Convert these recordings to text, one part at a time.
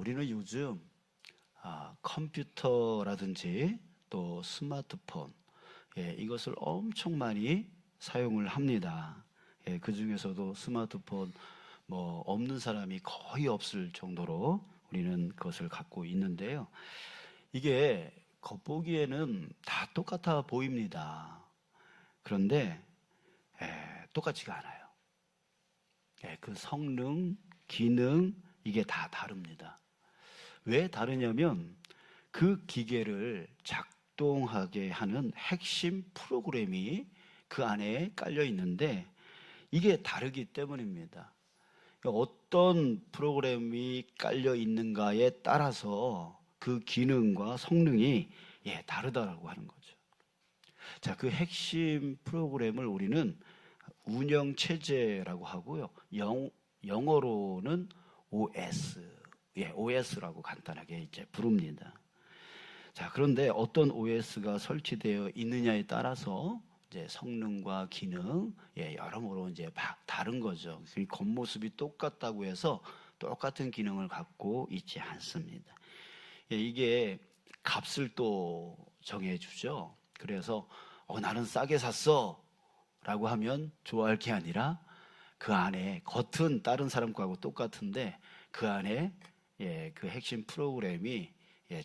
우리는 요즘 컴퓨터라든지 또 스마트폰, 이것을 엄청 많이 사용을 합니다. 그 중에서도 스마트폰 없는 사람이 거의 없을 정도로 우리는 그것을 갖고 있는데요. 이게 겉보기에는 다 똑같아 보입니다. 그런데 똑같지가 않아요. 그 성능, 기능, 이게 다 다릅니다. 왜 다르냐면 그 기계를 작동하게 하는 핵심 프로그램이 그 안에 깔려 있는데 이게 다르기 때문입니다. 어떤 프로그램이 깔려 있는가에 따라서 그 기능과 성능이 다르다라고 하는 거죠. 자, 그 핵심 프로그램을 우리는 운영 체제라고 하고요. 영어로는 OS, OS라고 간단하게 이제 부릅니다. 자, 그런데 어떤 OS가 설치되어 있느냐에 따라서 이제 성능과 기능, 여러모로 이제 다른 거죠. 겉모습이 똑같다고 해서 똑같은 기능을 갖고 있지 않습니다. 이게 값을 또 정해주죠. 그래서 나는 싸게 샀어 라고 하면 좋아할 게 아니라 그 안에 겉은 다른 사람 거하고 똑같은데 그 안에 그 핵심 프로그램이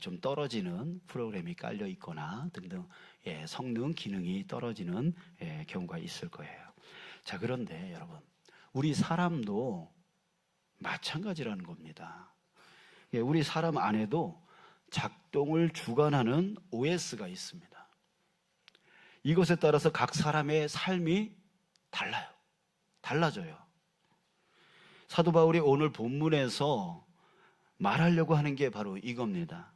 좀 떨어지는 프로그램이 깔려 있거나 등등 성능, 기능이 떨어지는 경우가 있을 거예요. 자, 그런데 여러분, 우리 사람도 마찬가지라는 겁니다. 우리 사람 안에도 작동을 주관하는 OS가 있습니다. 이것에 따라서 각 사람의 삶이 달라져요. 사도 바울이 오늘 본문에서 말하려고 하는 게 바로 이겁니다.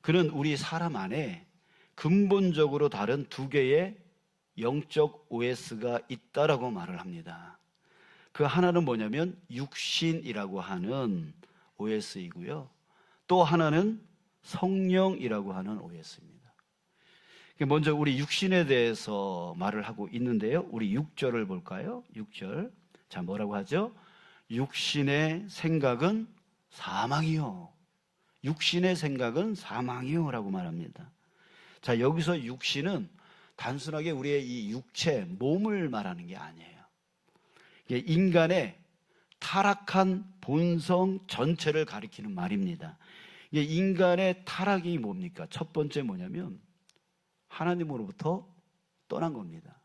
그는 우리 사람 안에 근본적으로 다른 두 개의 영적 OS가 있다라고 말을 합니다. 그 하나는 뭐냐면 육신이라고 하는 OS이고요. 또 하나는 성령이라고 하는 OS입니다. 먼저 우리 육신에 대해서 말을 하고 있는데요. 우리 6절을 볼까요? 6절. 자, 뭐라고 하죠? 육신의 생각은 사망이요. 육신의 생각은 사망이요 라고 말합니다. 자, 여기서 육신은 단순하게 우리의 이 육체, 몸을 말하는 게 아니에요. 인간의 타락한 본성 전체를 가리키는 말입니다. 인간의 타락이 뭡니까? 첫 번째 뭐냐면 하나님으로부터 떠난 겁니다.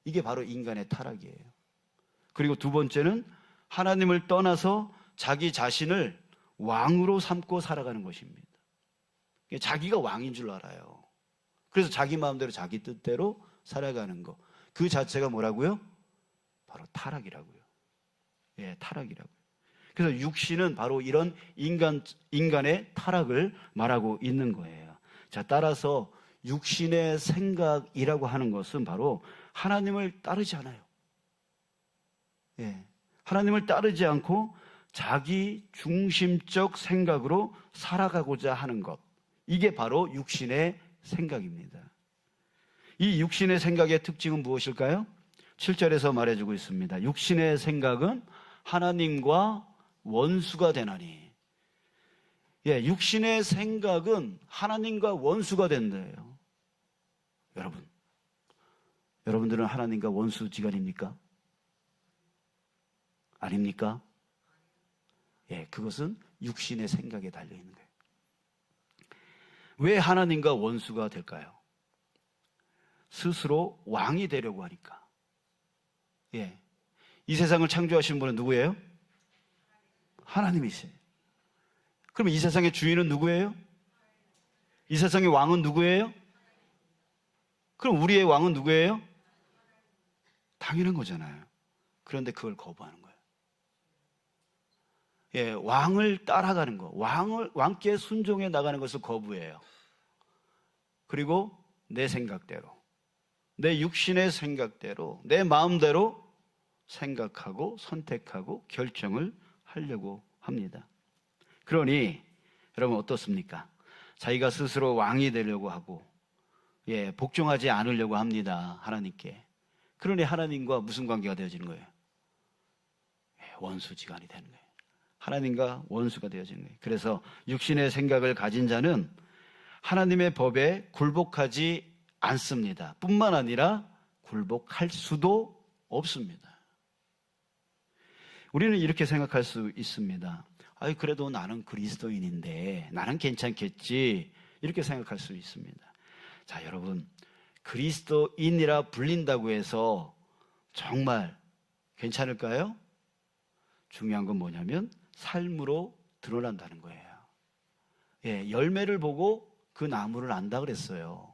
이게 바로 인간의 타락이에요. 그리고 두 번째는 하나님을 떠나서 자기 자신을 왕으로 삼고 살아가는 것입니다. 자기가 왕인 줄 알아요. 그래서 자기 마음대로 자기 뜻대로 살아가는 것. 그 자체가 뭐라고요? 바로 타락이라고요. 타락이라고요. 그래서 육신은 바로 이런 인간의 타락을 말하고 있는 거예요. 자, 따라서 육신의 생각이라고 하는 것은 바로 하나님을 따르지 않아요. 하나님을 따르지 않고 자기 중심적 생각으로 살아가고자 하는 것. 이게 바로 육신의 생각입니다. 이 육신의 생각의 특징은 무엇일까요? 7절에서 말해주고 있습니다. 육신의 생각은 하나님과 원수가 되나니. 육신의 생각은 하나님과 원수가 된대요. 여러분들은 하나님과 원수지간입니까? 아닙니까? 그것은 육신의 생각에 달려있는 거예요. 왜 하나님과 원수가 될까요? 스스로 왕이 되려고 하니까. 이 세상을 창조하신 분은 누구예요? 하나님이세요. 그럼 이 세상의 주인은 누구예요? 이 세상의 왕은 누구예요? 그럼 우리의 왕은 누구예요? 당연한 거잖아요. 그런데 그걸 거부하는 거예요. 왕을 따라가는 거, 왕께 순종해 나가는 것을 거부해요. 그리고 내 생각대로, 내 육신의 생각대로, 내 마음대로 생각하고 선택하고 결정을 하려고 합니다. 그러니 여러분 어떻습니까? 자기가 스스로 왕이 되려고 하고 복종하지 않으려고 합니다. 하나님께. 그러니 하나님과 무슨 관계가 되어지는 거예요? 원수지간이 되는 거예요. 하나님과 원수가 되어지는 거예요. 그래서 육신의 생각을 가진 자는 하나님의 법에 굴복하지 않습니다. 뿐만 아니라 굴복할 수도 없습니다. 우리는 이렇게 생각할 수 있습니다. 아이, 그래도 나는 그리스도인인데 나는 괜찮겠지, 이렇게 생각할 수 있습니다. 자, 여러분, 그리스도인이라 불린다고 해서 정말 괜찮을까요? 중요한 건 뭐냐면 삶으로 드러난다는 거예요. 예, 열매를 보고 그 나무를 안다 그랬어요.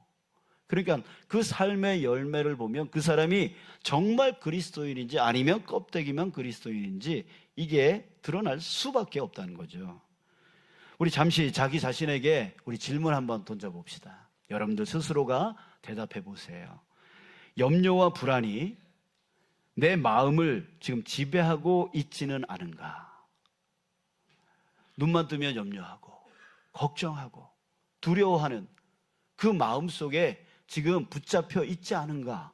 그러니까 그 삶의 열매를 보면 그 사람이 정말 그리스도인인지 아니면 껍데기만 그리스도인인지 이게 드러날 수밖에 없다는 거죠. 우리 잠시 자기 자신에게 우리 질문 한번 던져봅시다. 여러분들 스스로가 대답해 보세요. 염려와 불안이 내 마음을 지금 지배하고 있지는 않은가? 눈만 뜨면 염려하고 걱정하고 두려워하는 그 마음 속에 지금 붙잡혀 있지 않은가?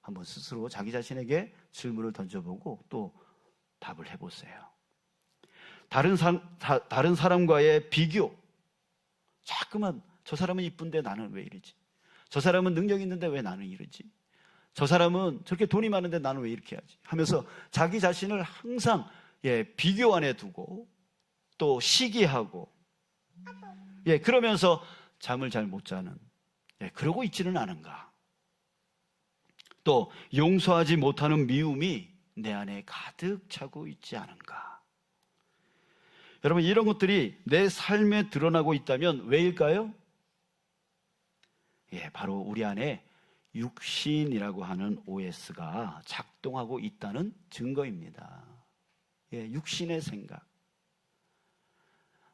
한번 스스로 자기 자신에게 질문을 던져보고 또 답을 해보세요. 다른 사람과의 비교, 자꾸만 저 사람은 이쁜데 나는 왜 이러지? 저 사람은 능력 있는데 왜 나는 이러지? 저 사람은 저렇게 돈이 많은데 나는 왜 이렇게 하지? 하면서 자기 자신을 항상 비교 안에 두고 또 시기하고 그러면서 잠을 잘 못 자는, 그러고 있지는 않은가? 또 용서하지 못하는 미움이 내 안에 가득 차고 있지 않은가? 여러분, 이런 것들이 내 삶에 드러나고 있다면 왜일까요? 바로 우리 안에 육신이라고 하는 OS가 작동하고 있다는 증거입니다. 육신의 생각.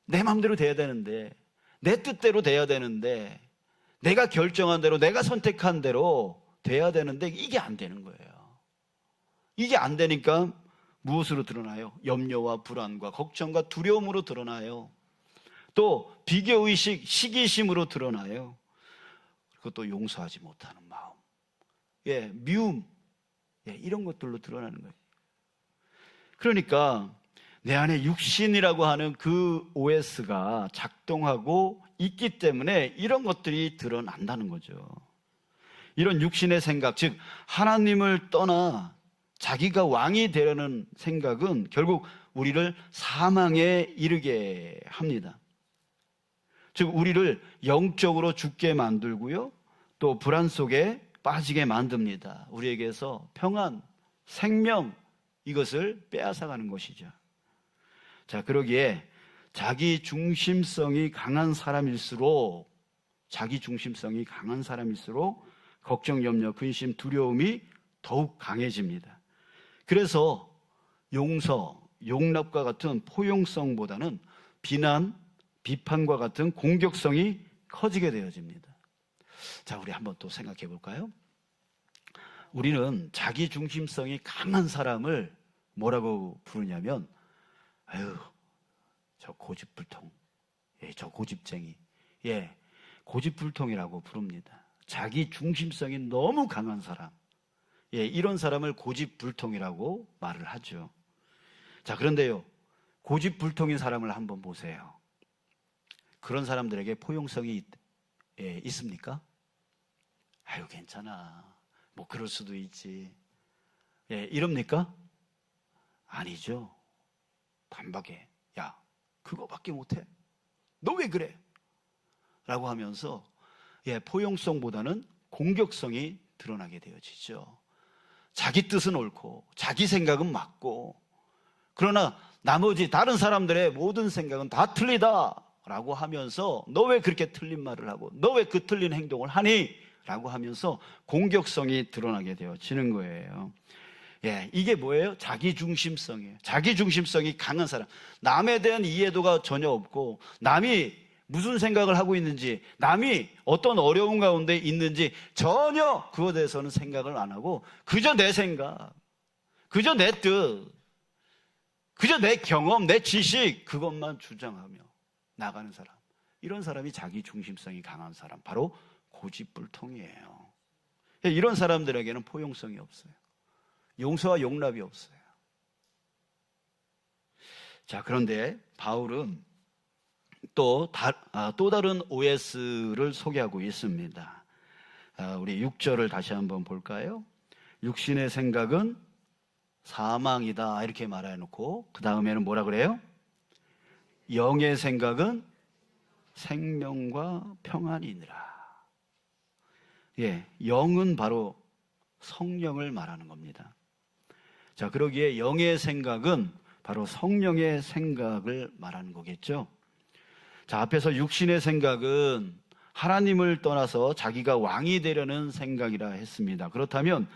내 마음대로 돼야 되는데, 내 뜻대로 돼야 되는데, 내가 결정한 대로, 내가 선택한 대로 돼야 되는데 이게 안 되는 거예요. 이게 안 되니까 무엇으로 드러나요? 염려와 불안과 걱정과 두려움으로 드러나요. 또 비교의식, 시기심으로 드러나요. 그리고 또 용서하지 못하는 마음, 미움, 이런 것들로 드러나는 거예요. 그러니까 내 안에 육신이라고 하는 그 OS가 작동하고 있기 때문에 이런 것들이 드러난다는 거죠. 이런 육신의 생각, 즉 하나님을 떠나 자기가 왕이 되려는 생각은 결국 우리를 사망에 이르게 합니다. 즉 우리를 영적으로 죽게 만들고요, 또 불안 속에 빠지게 만듭니다. 우리에게서 평안, 생명, 이것을 빼앗아가는 것이죠. 자, 그러기에 자기 중심성이 강한 사람일수록 걱정, 염려, 근심, 두려움이 더욱 강해집니다. 그래서 용서, 용납과 같은 포용성보다는 비난, 비판과 같은 공격성이 커지게 되어집니다. 자, 우리 한번 또 생각해 볼까요? 우리는 자기 중심성이 강한 사람을 뭐라고 부르냐면, 아유, 저 고집불통, 저 고집쟁이, 고집불통이라고 부릅니다. 자기 중심성이 너무 강한 사람, 이런 사람을 고집불통이라고 말을 하죠. 자, 그런데요, 고집불통인 사람을 한번 보세요. 그런 사람들에게 포용성이 있습니까? 아유, 괜찮아, 뭐 그럴 수도 있지, 이럽니까? 아니죠. 반박해. 야, 그거밖에 못해? 너 왜 그래? 라고 하면서 포용성보다는 공격성이 드러나게 되어지죠. 자기 뜻은 옳고 자기 생각은 맞고, 그러나 나머지 다른 사람들의 모든 생각은 다 틀리다 라고 하면서 너 왜 그렇게 틀린 말을 하고 너 왜 그 틀린 행동을 하니? 라고 하면서 공격성이 드러나게 되어지는 거예요. 이게 뭐예요? 자기중심성이에요. 자기중심성이 강한 사람, 남에 대한 이해도가 전혀 없고, 남이 무슨 생각을 하고 있는지, 남이 어떤 어려운 가운데 있는지 전혀 그거에 대해서는 생각을 안 하고 그저 내 생각, 그저 내 뜻, 그저 내 경험, 내 지식, 그것만 주장하며 나가는 사람, 이런 사람이 자기중심성이 강한 사람, 바로 고집불통이에요. 이런 사람들에게는 포용성이 없어요. 용서와 용납이 없어요. 자, 그런데 바울은 또 다른 OS를 소개하고 있습니다. 우리 6절을 다시 한번 볼까요? 육신의 생각은 사망이다 이렇게 말해놓고 그 다음에는 뭐라 그래요? 영의 생각은 생명과 평안이니라. 예, 영은 바로 성령을 말하는 겁니다. 자, 그러기에 영의 생각은 바로 성령의 생각을 말하는 거겠죠. 자, 앞에서 육신의 생각은 하나님을 떠나서 자기가 왕이 되려는 생각이라 했습니다. 그렇다면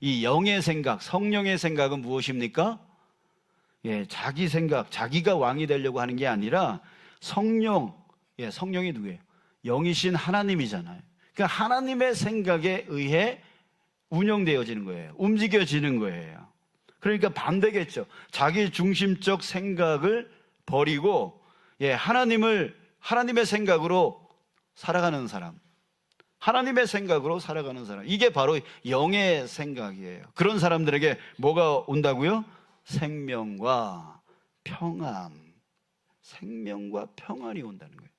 이 영의 생각, 성령의 생각은 무엇입니까? 예, 자기 생각, 자기가 왕이 되려고 하는 게 아니라 성령, 예, 성령이 누구예요? 영이신 하나님이잖아요. 그러니까 하나님의 생각에 의해 운영되어지는 거예요. 움직여지는 거예요. 그러니까 반대겠죠. 자기 중심적 생각을 버리고, 예, 하나님의 생각으로 살아가는 사람. 하나님의 생각으로 살아가는 사람. 이게 바로 영의 생각이에요. 그런 사람들에게 뭐가 온다고요? 생명과 평안. 생명과 평안이 온다는 거예요.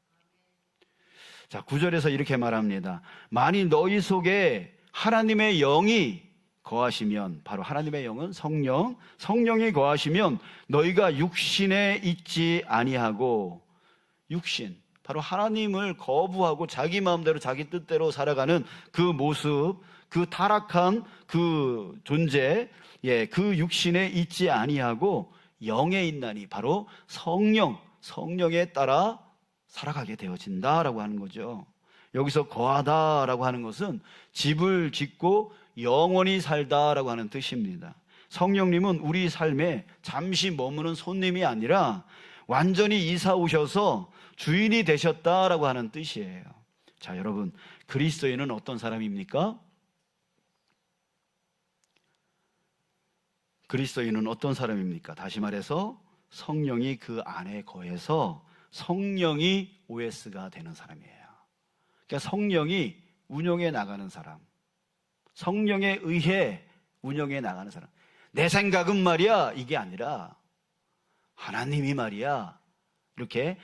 자, 9절에서 이렇게 말합니다. 만일 너희 속에 하나님의 영이 거하시면, 바로 하나님의 영은 성령이 거하시면 너희가 육신에 있지 아니하고, 육신, 바로 하나님을 거부하고 자기 마음대로 자기 뜻대로 살아가는 그 모습, 그 타락한 그 존재, 예, 그 육신에 있지 아니하고 영에 있나니, 바로 성령에 따라 살아가게 되어진다라고 하는 거죠. 여기서 거하다라고 하는 것은 집을 짓고 영원히 살다라고 하는 뜻입니다. 성령님은 우리 삶에 잠시 머무는 손님이 아니라 완전히 이사 오셔서 주인이 되셨다라고 하는 뜻이에요. 자, 여러분, 그리스도인은 어떤 사람입니까? 그리스도인은 어떤 사람입니까? 다시 말해서 성령이 그 안에 거해서 성령이 OS가 되는 사람이에요. 그러니까 성령이 운영해 나가는 사람, 성령에 의해 운영해 나가는 사람. 내 생각은 말이야, 이게 아니라 하나님이 말이야, 이렇게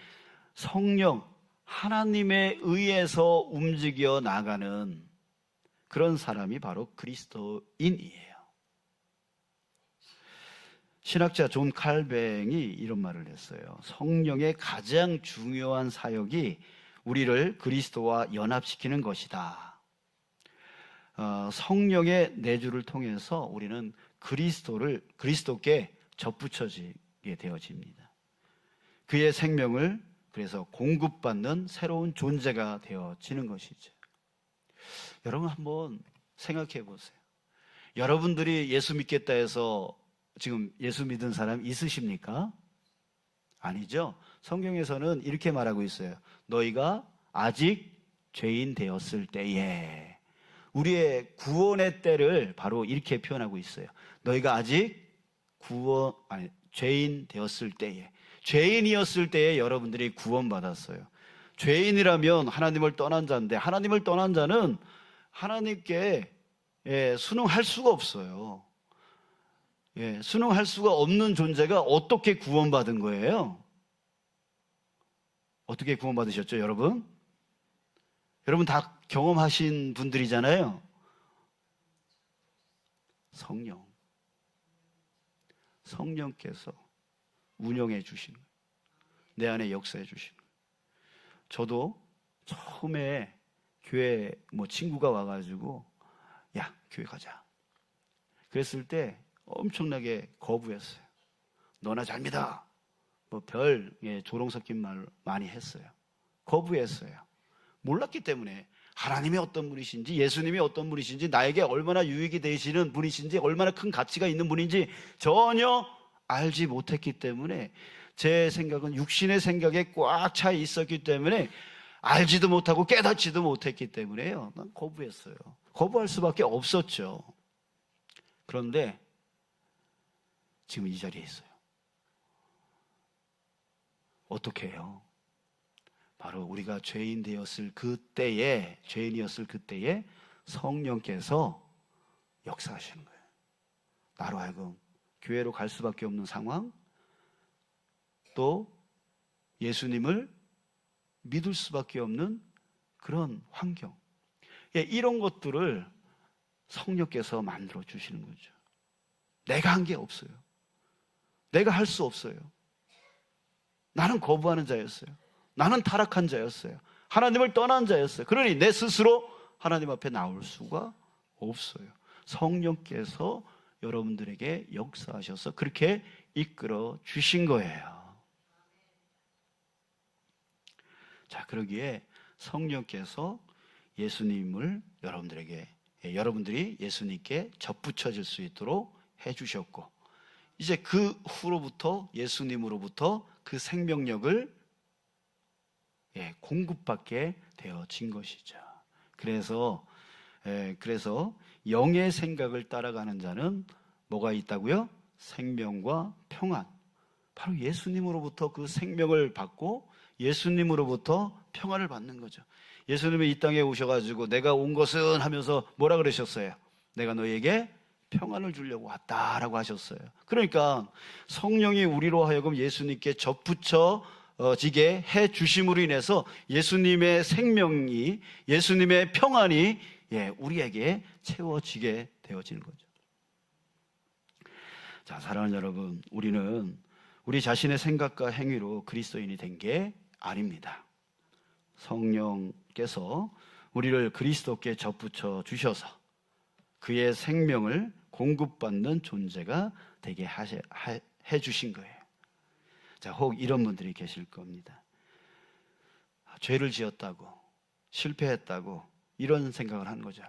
성령, 하나님에 의해서 움직여 나가는 그런 사람이 바로 그리스도인이에요. 신학자 존 칼뱅이 이런 말을 했어요. 성령의 가장 중요한 사역이 우리를 그리스도와 연합시키는 것이다. 성령의 내주를 통해서 우리는 그리스도께 접붙여지게 되어집니다. 그의 생명을 그래서 공급받는 새로운 존재가 되어지는 것이죠. 여러분 한번 생각해 보세요. 여러분들이 예수 믿겠다 해서 지금 예수 믿은 사람 있으십니까? 아니죠. 성경에서는 이렇게 말하고 있어요. 너희가 아직 죄인 되었을 때에, 우리의 구원의 때를 바로 이렇게 표현하고 있어요. 너희가 아직 죄인 되었을 때에, 죄인이었을 때에 여러분들이 구원받았어요. 죄인이라면 하나님을 떠난 자인데, 하나님을 떠난 자는 하나님께 순응할 수가 없어요. 순응할 수가 없는 존재가 어떻게 구원받은 거예요? 어떻게 구원받으셨죠, 여러분? 여러분 다 경험하신 분들이잖아요. 성령께서 운영해 주시는 거예요. 내 안에 역사해 주시는 거예요. 저도 처음에 교회 친구가 와가지고 야, 교회 가자 그랬을 때 엄청나게 거부했어요. 너나 잘 믿어. 조롱 섞인 말 많이 했어요. 거부했어요. 몰랐기 때문에 하나님이 어떤 분이신지, 예수님이 어떤 분이신지, 나에게 얼마나 유익이 되시는 분이신지, 얼마나 큰 가치가 있는 분인지 전혀 알지 못했기 때문에, 제 생각은 육신의 생각에 꽉 차 있었기 때문에 알지도 못하고 깨닫지도 못했기 때문에요. 난 거부했어요. 거부할 수밖에 없었죠. 그런데 지금 이 자리에 있어요. 어떻게 해요? 바로 우리가 죄인이었을 그때에 성령께서 역사하시는 거예요. 나로 하여금 교회로 갈 수밖에 없는 상황, 또 예수님을 믿을 수밖에 없는 그런 환경, 이런 것들을 성령께서 만들어 주시는 거죠. 내가 한 게 없어요. 내가 할 수 없어요. 나는 거부하는 자였어요. 나는 타락한 자였어요. 하나님을 떠난 자였어요. 그러니 내 스스로 하나님 앞에 나올 수가 없어요. 성령께서 여러분들에게 역사하셔서 그렇게 이끌어 주신 거예요. 자, 그러기에 성령께서 예수님을 여러분들이 예수님께 접붙여질 수 있도록 해주셨고, 이제 그 후로부터 예수님으로부터 그 생명력을 공급받게 되어진 것이죠. 그래서 영의 생각을 따라가는 자는 뭐가 있다고요? 생명과 평안. 바로 예수님으로부터 그 생명을 받고 예수님으로부터 평안을 받는 거죠. 예수님이 이 땅에 오셔가지고 내가 온 것은 하면서 뭐라 그러셨어요? 내가 너에게 평안을 주려고 왔다라고 하셨어요. 그러니까 성령이 우리로 하여금 예수님께 접붙여지게 해 주심으로 인해서 예수님의 생명이, 예수님의 평안이 우리에게 채워지게 되어지는 거죠. 자, 사랑하는 여러분, 우리는 우리 자신의 생각과 행위로 그리스도인이 된 게 아닙니다. 성령께서 우리를 그리스도께 접붙여 주셔서 그의 생명을 공급받는 존재가 되게 해주신 거예요. 자, 혹 이런 분들이 계실 겁니다. 죄를 지었다고, 실패했다고 이런 생각을 하는 거죠.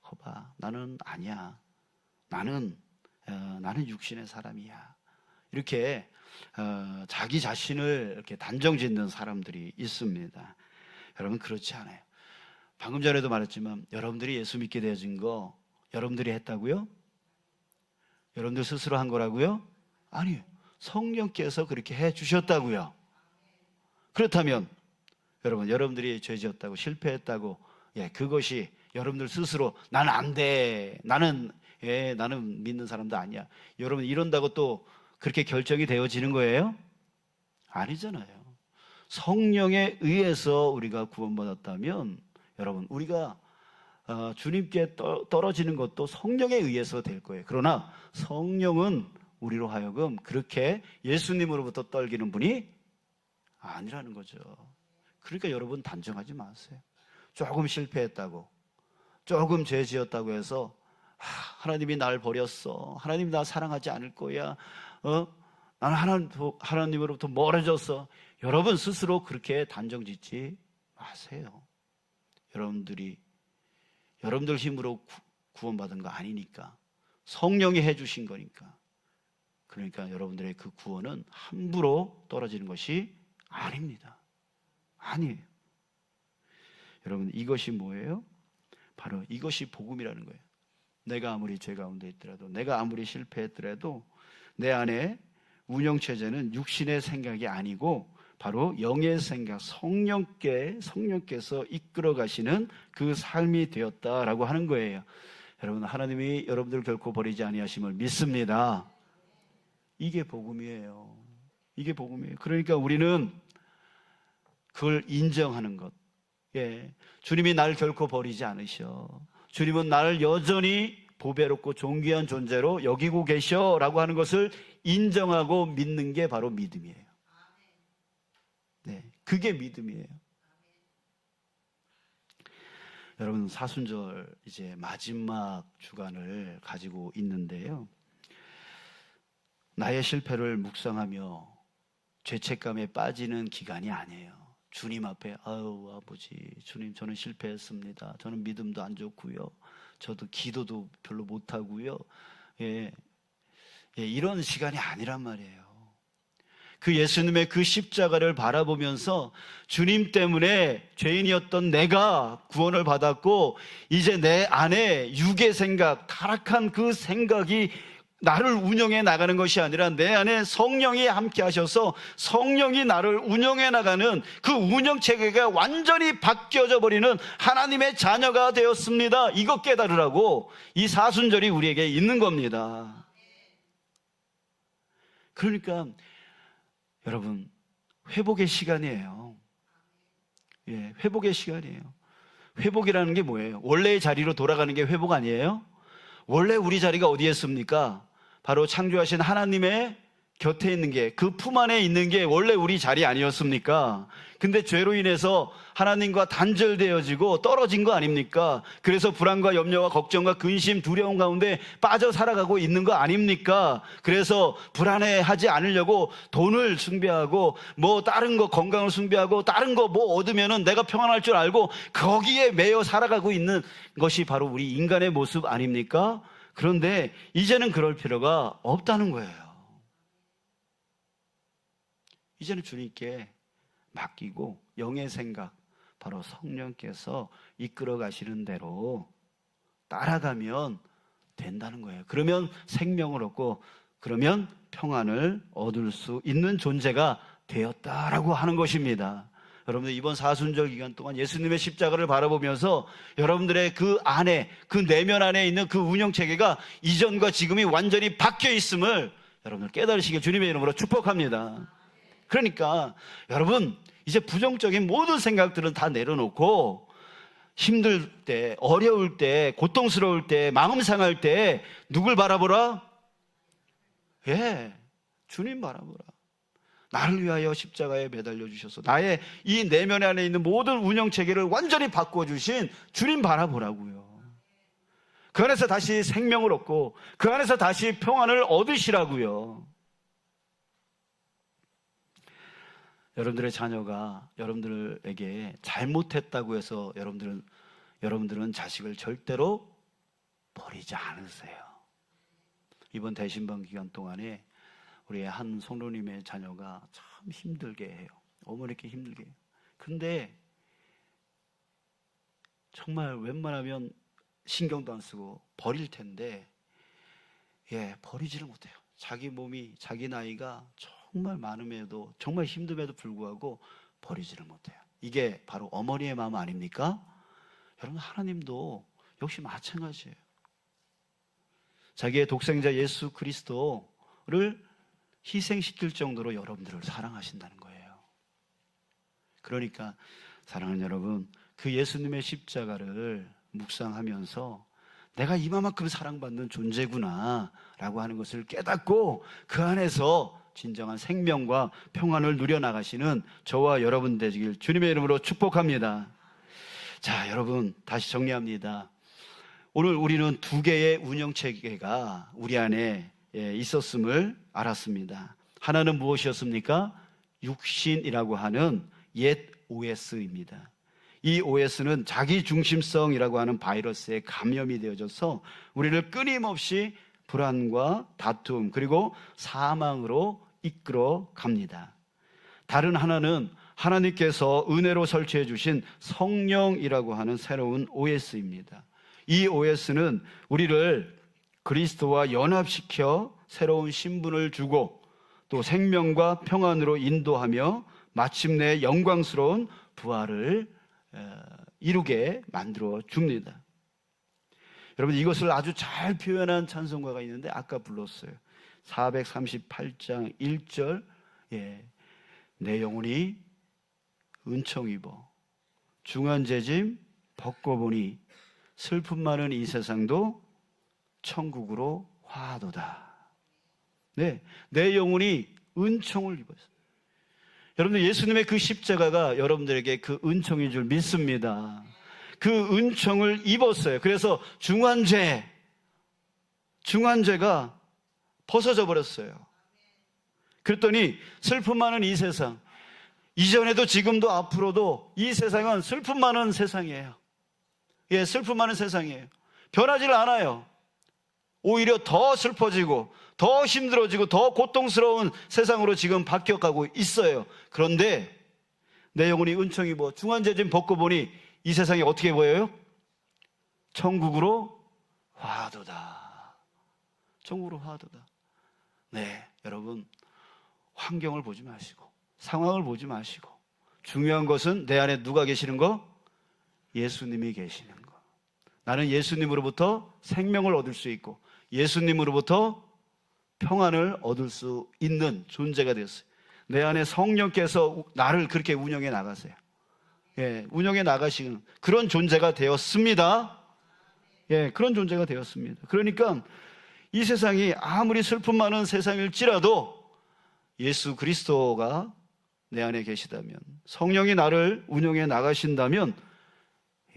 거봐, 나는 아니야. 나는 육신의 사람이야. 이렇게 자기 자신을 이렇게 단정 짓는 사람들이 있습니다. 여러분, 그렇지 않아요. 방금 전에도 말했지만 여러분들이 예수 믿게 되어진 거 여러분들이 했다고요? 여러분들 스스로 한 거라고요? 아니요. 성령께서 그렇게 해 주셨다고요. 그렇다면 여러분들이 죄 지었다고, 실패했다고, 그것이 여러분들 스스로 나는 안 돼, 나는 믿는 사람도 아니야, 여러분 이런다고 또 그렇게 결정이 되어지는 거예요? 아니잖아요. 성령에 의해서 우리가 구원받았다면 여러분, 우리가 주님께 떨어지는 것도 성령에 의해서 될 거예요. 그러나 성령은 우리로 하여금 그렇게 예수님으로부터 떨기는 분이 아니라는 거죠. 그러니까 여러분, 단정하지 마세요. 조금 실패했다고, 조금 죄 지었다고 해서 하나님이 날 버렸어, 하나님이 나 사랑하지 않을 거야, 나는 하나님으로부터 멀어졌어. 여러분 스스로 그렇게 단정 짓지 마세요. 여러분들 힘으로 구원받은 거 아니니까, 성령이 해주신 거니까. 그러니까 여러분들의 그 구원은 함부로 떨어지는 것이 아닙니다. 아니에요. 여러분, 이것이 뭐예요? 바로 이것이 복음이라는 거예요. 내가 아무리 죄 가운데 있더라도, 내가 아무리 실패했더라도 내 안에 운영체제는 육신의 생각이 아니고 바로 영의 생각, 성령께서 이끌어 가시는 그 삶이 되었다라고 하는 거예요. 여러분, 하나님이 여러분들 결코 버리지 아니하심을 믿습니다. 이게 복음이에요. 이게 복음이에요. 그러니까 우리는 그걸 인정하는 것. 주님이 날 결코 버리지 않으셔. 주님은 나를 여전히 보배롭고 존귀한 존재로 여기고 계셔라고 하는 것을 인정하고 믿는 게 바로 믿음이에요. 그게 믿음이에요. 여러분, 사순절 이제 마지막 주간을 가지고 있는데요, 나의 실패를 묵상하며 죄책감에 빠지는 기간이 아니에요. 주님 앞에 아버지, 주님, 저는 실패했습니다. 저는 믿음도 안 좋고요, 저도 기도도 별로 못하고요, 이런 시간이 아니란 말이에요. 그 예수님의 그 십자가를 바라보면서 주님 때문에 죄인이었던 내가 구원을 받았고, 이제 내 안에 육의 생각, 타락한 그 생각이 나를 운영해 나가는 것이 아니라 내 안에 성령이 함께 하셔서 성령이 나를 운영해 나가는 그 운영체계가 완전히 바뀌어져 버리는 하나님의 자녀가 되었습니다. 이것 깨달으라고 이 사순절이 우리에게 있는 겁니다. 그러니까 여러분, 회복의 시간이에요. 예, 회복의 시간이에요. 회복이라는 게 뭐예요? 원래의 자리로 돌아가는 게 회복 아니에요? 원래 우리 자리가 어디에 있습니까? 바로 창조하신 하나님의 곁에 있는 게, 그 품 안에 있는 게 원래 우리 자리 아니었습니까? 근데 죄로 인해서 하나님과 단절되어지고 떨어진 거 아닙니까? 그래서 불안과 염려와 걱정과 근심, 두려움 가운데 빠져 살아가고 있는 거 아닙니까? 그래서 불안해하지 않으려고 돈을 숭배하고 뭐 다른 거 건강을 숭배하고 다른 거 뭐 얻으면은 내가 평안할 줄 알고 거기에 매여 살아가고 있는 것이 바로 우리 인간의 모습 아닙니까? 그런데 이제는 그럴 필요가 없다는 거예요. 이제는 주님께 맡기고 영의 생각, 바로 성령께서 이끌어 가시는 대로 따라가면 된다는 거예요. 그러면 생명을 얻고 그러면 평안을 얻을 수 있는 존재가 되었다라고 하는 것입니다. 여러분들 이번 사순절 기간 동안 예수님의 십자가를 바라보면서 여러분들의 그 안에, 그 내면 안에 있는 그 운영체계가 이전과 지금이 완전히 바뀌어 있음을 여러분들 깨달으시길 주님의 이름으로 축복합니다. 그러니까 여러분, 이제 부정적인 모든 생각들은 다 내려놓고 힘들 때, 어려울 때, 고통스러울 때, 마음 상할 때 누굴 바라보라? 예, 주님 바라보라. 나를 위하여 십자가에 매달려 주셔서 나의 이 내면 안에 있는 모든 운영체계를 완전히 바꿔주신 주님 바라보라고요. 그 안에서 다시 생명을 얻고 그 안에서 다시 평안을 얻으시라고요. 여러분들의 자녀가 여러분들에게 잘못했다고 해서 여러분들은 자식을 절대로 버리지 않으세요. 이번 대신방 기간 동안에 우리 한 성도님의 자녀가 참 힘들게 해요. 어머니께 힘들게 해요. 근데 정말 웬만하면 신경도 안 쓰고 버릴 텐데 버리지를 못해요. 자기 몸이, 자기 나이가 정말 많음에도, 정말 힘듦에도 불구하고 버리지를 못해요. 이게 바로 어머니의 마음 아닙니까? 여러분, 하나님도 역시 마찬가지예요. 자기의 독생자 예수 그리스도를 희생시킬 정도로 여러분들을 사랑하신다는 거예요. 그러니까 사랑하는 여러분, 그 예수님의 십자가를 묵상하면서 내가 이만큼 사랑받는 존재구나 라고 하는 것을 깨닫고 그 안에서 진정한 생명과 평안을 누려나가시는 저와 여러분 되시길 주님의 이름으로 축복합니다. 자, 여러분, 다시 정리합니다. 오늘 우리는 두 개의 운영체계가 우리 안에 있었음을 알았습니다. 하나는 무엇이었습니까? 육신이라고 하는 옛 OS입니다. 이 OS는 자기중심성이라고 하는 바이러스에 감염이 되어져서 우리를 끊임없이 불안과 다툼 그리고 사망으로 이끌어 갑니다. 다른 하나는 하나님께서 은혜로 설치해 주신 성령이라고 하는 새로운 OS입니다. 이 OS는 우리를 그리스도와 연합시켜 새로운 신분을 주고 또 생명과 평안으로 인도하며 마침내 영광스러운 부활을 이루게 만들어 줍니다. 여러분, 이것을 아주 잘 표현한 찬송가가 있는데 아까 불렀어요. 438장 1절. 내 영혼이 은총 입어 중한 재짐 벗고 보니 슬픔 많은 이 세상도 천국으로 화하도다. 네, 내 영혼이 은총을 입었어요. 여러분들, 예수님의 그 십자가가 여러분들에게 그 은총인 줄 믿습니다. 그 은총을 입었어요. 그래서 중환죄가 벗어져 버렸어요. 그랬더니 슬픔 많은 이 세상, 이전에도 지금도 앞으로도 이 세상은 슬픔 많은 세상이에요. 슬픔 많은 세상이에요. 변하지를 않아요. 오히려 더 슬퍼지고 더 힘들어지고 더 고통스러운 세상으로 지금 바뀌어가고 있어요. 그런데 내 영혼이 은총 입어 중환재짐 벗고 보니 이 세상이 어떻게 보여요? 천국으로 화하도다. 천국으로 화하도다. 네, 여러분, 환경을 보지 마시고 상황을 보지 마시고 중요한 것은 내 안에 누가 계시는 거? 예수님이 계시는 거. 나는 예수님으로부터 생명을 얻을 수 있고 예수님으로부터 평안을 얻을 수 있는 존재가 되었어요. 내 안에 성령께서 나를 그렇게 운영해 나가세요. 예, 운영해 나가시는 그런 존재가 되었습니다. 예, 그런 존재가 되었습니다. 그러니까 이 세상이 아무리 슬픔 많은 세상일지라도 예수 그리스도가 내 안에 계시다면, 성령이 나를 운영해 나가신다면,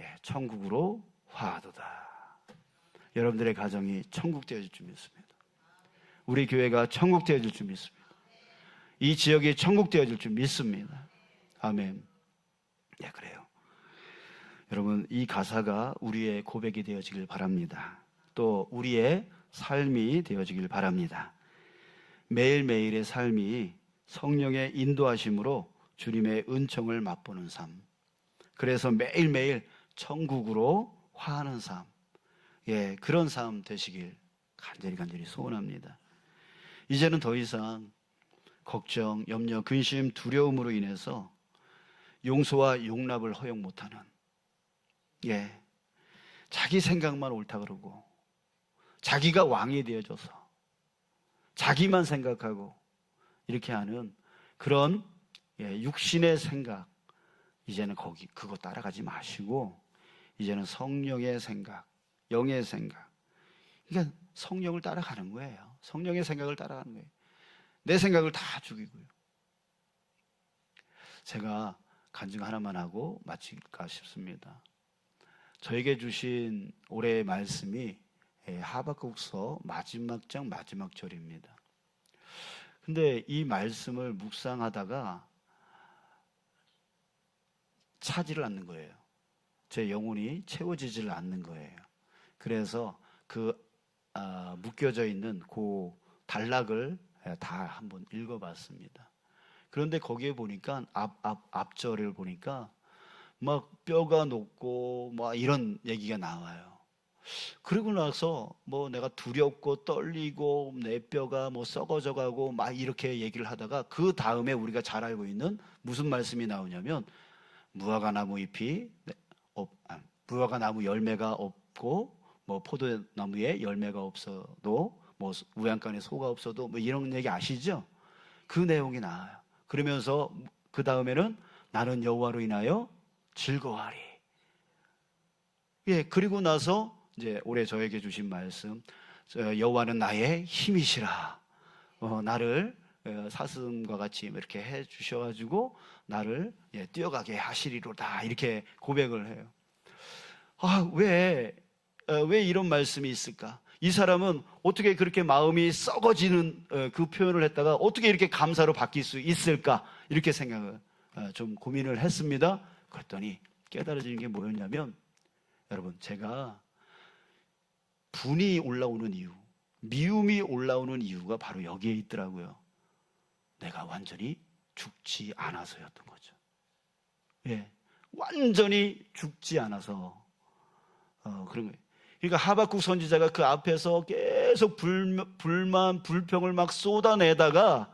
예, 천국으로 화하도다. 여러분들의 가정이 천국 되어질 줄 믿습니다. 우리 교회가 천국 되어질 줄 믿습니다. 이 지역이 천국 되어질 줄 믿습니다. 아멘. 네, 그래요. 여러분, 이 가사가 우리의 고백이 되어지길 바랍니다. 또 우리의 삶이 되어지길 바랍니다. 매일매일의 삶이 성령의 인도하심으로 주님의 은총을 맛보는 삶, 그래서 매일매일 천국으로 화하는 삶, 예, 그런 삶 되시길 간절히 소원합니다. 이제는 더 이상 걱정, 염려, 근심, 두려움으로 인해서 용서와 용납을 허용 못하는, 예, 자기 생각만 옳다 그러고 자기가 왕이 되어져서 자기만 생각하고 이렇게 하는 그런, 예, 육신의 생각, 이제는 그거 따라가지 마시고 이제는 성령의 생각, 영의 생각, 그러니까 성령을 따라가는 거예요. 성령의 생각을 따라가는 거예요. 내 생각을 다 죽이고요. 제가 간증 하나만 하고 마칠까 싶습니다. 저에게 주신 올해의 말씀이 하박국서 마지막 장 마지막 절입니다. 근데 이 말씀을 묵상하다가 차지를 않는 거예요. 제 영혼이 채워지지를 않는 거예요. 그래서 묶여져 있는 그 단락을 다 한번 읽어봤습니다. 그런데 거기에 보니까 앞절을 보니까 막 뼈가 녹고 막 이런 얘기가 나와요. 그러고 나서 뭐 내가 두렵고 떨리고 내 뼈가 뭐 썩어져 가고 막 이렇게 얘기를 하다가 그 다음에 우리가 잘 알고 있는 무슨 말씀이 나오냐면, 무화과나무 열매가 없고 뭐 포도나무에 열매가 없어도 뭐 우양간에 소가 없어도 뭐 이런 얘기 아시죠? 그 내용이 나와요. 그러면서 그 다음에는 나는 여호와로 인하여 즐거워하리. 예, 그리고 나서 이제 올해 저에게 주신 말씀, 여호와는 나의 힘이시라. 나를 사슴과 같이 이렇게 해 주셔가지고 나를, 예, 뛰어가게 하시리로다, 이렇게 고백을 해요. 왜 이런 말씀이 있을까? 이 사람은 어떻게 그렇게 마음이 썩어지는 그 표현을 했다가 어떻게 이렇게 감사로 바뀔 수 있을까? 이렇게 생각을 좀 고민을 했습니다. 그랬더니 깨달아지는 게 뭐였냐면, 여러분, 제가 분이 올라오는 이유, 미움이 올라오는 이유가 바로 여기에 있더라고요. 내가 완전히 죽지 않아서였던 거죠. 예, 완전히 죽지 않아서 그런 거예요. 그러니까 하박국 선지자가 그 앞에서 계속 불만, 불평을 막 쏟아내다가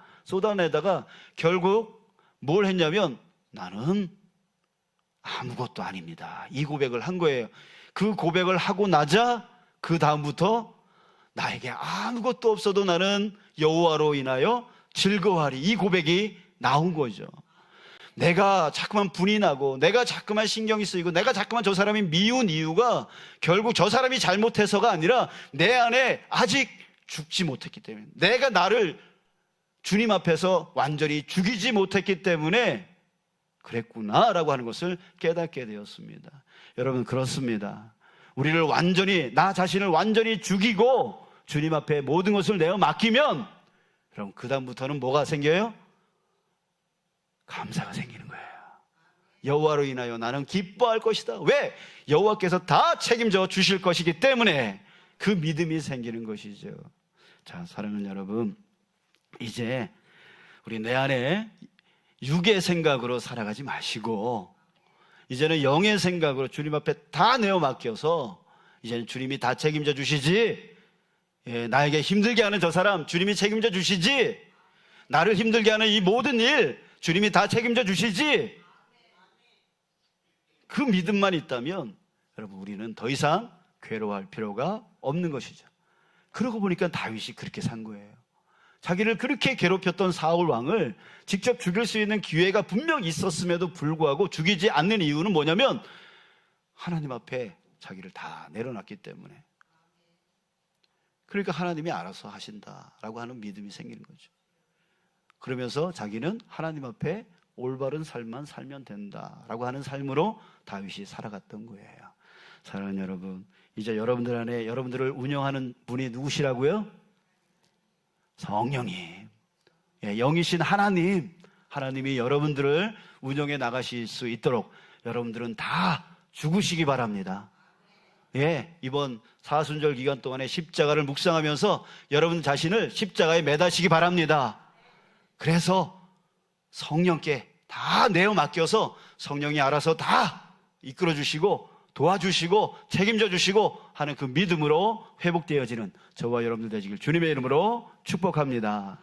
결국 뭘 했냐면, 나는 아무것도 아닙니다, 이 고백을 한 거예요. 그 고백을 하고 나자 그 다음부터 나에게 아무것도 없어도 나는 여호와로 인하여 즐거워하리, 이 고백이 나온 거죠. 내가 자꾸만 분이 나고 내가 자꾸만 신경이 쓰이고 내가 자꾸만 저 사람이 미운 이유가 결국 저 사람이 잘못해서가 아니라 내 안에 아직 죽지 못했기 때문에, 내가 나를 주님 앞에서 완전히 죽이지 못했기 때문에 그랬구나라고 하는 것을 깨닫게 되었습니다. 여러분, 그렇습니다. 우리를 완전히, 나 자신을 완전히 죽이고 주님 앞에 모든 것을 내어 맡기면, 그럼 그 다음부터는 뭐가 생겨요? 감사가 생기는 거예요. 여호와로 인하여 나는 기뻐할 것이다. 왜? 여호와께서 다 책임져 주실 것이기 때문에 그 믿음이 생기는 것이죠. 자, 사랑하는 여러분, 이제 우리 내 안에 육의 생각으로 살아가지 마시고 이제는 영의 생각으로 주님 앞에 다 내어 맡겨서 이제는 주님이 다 책임져 주시지, 예, 나에게 힘들게 하는 저 사람 주님이 책임져 주시지, 나를 힘들게 하는 이 모든 일 주님이 다 책임져 주시지, 그 믿음만 있다면 여러분, 우리는 더 이상 괴로워할 필요가 없는 것이죠. 그러고 보니까 다윗이 그렇게 산 거예요. 자기를 그렇게 괴롭혔던 사울 왕을 직접 죽일 수 있는 기회가 분명 있었음에도 불구하고 죽이지 않는 이유는 뭐냐면 하나님 앞에 자기를 다 내려놨기 때문에. 그러니까 하나님이 알아서 하신다라고 하는 믿음이 생기는 거죠. 그러면서 자기는 하나님 앞에 올바른 삶만 살면 된다라고 하는 삶으로 다윗이 살아갔던 거예요. 사랑하는 여러분, 이제 여러분들 안에 여러분들을 운영하는 분이 누구시라고요? 성령님. 예, 영이신 하나님이 여러분들을 운영해 나가실 수 있도록 여러분들은 다 죽으시기 바랍니다. 예, 이번 사순절 기간 동안에 십자가를 묵상하면서 여러분 자신을 십자가에 매다시기 바랍니다. 그래서 성령께 다 내어 맡겨서 성령이 알아서 다 이끌어 주시고 도와주시고 책임져 주시고 하는 그 믿음으로 회복되어지는 저와 여러분들 되시길 주님의 이름으로 축복합니다.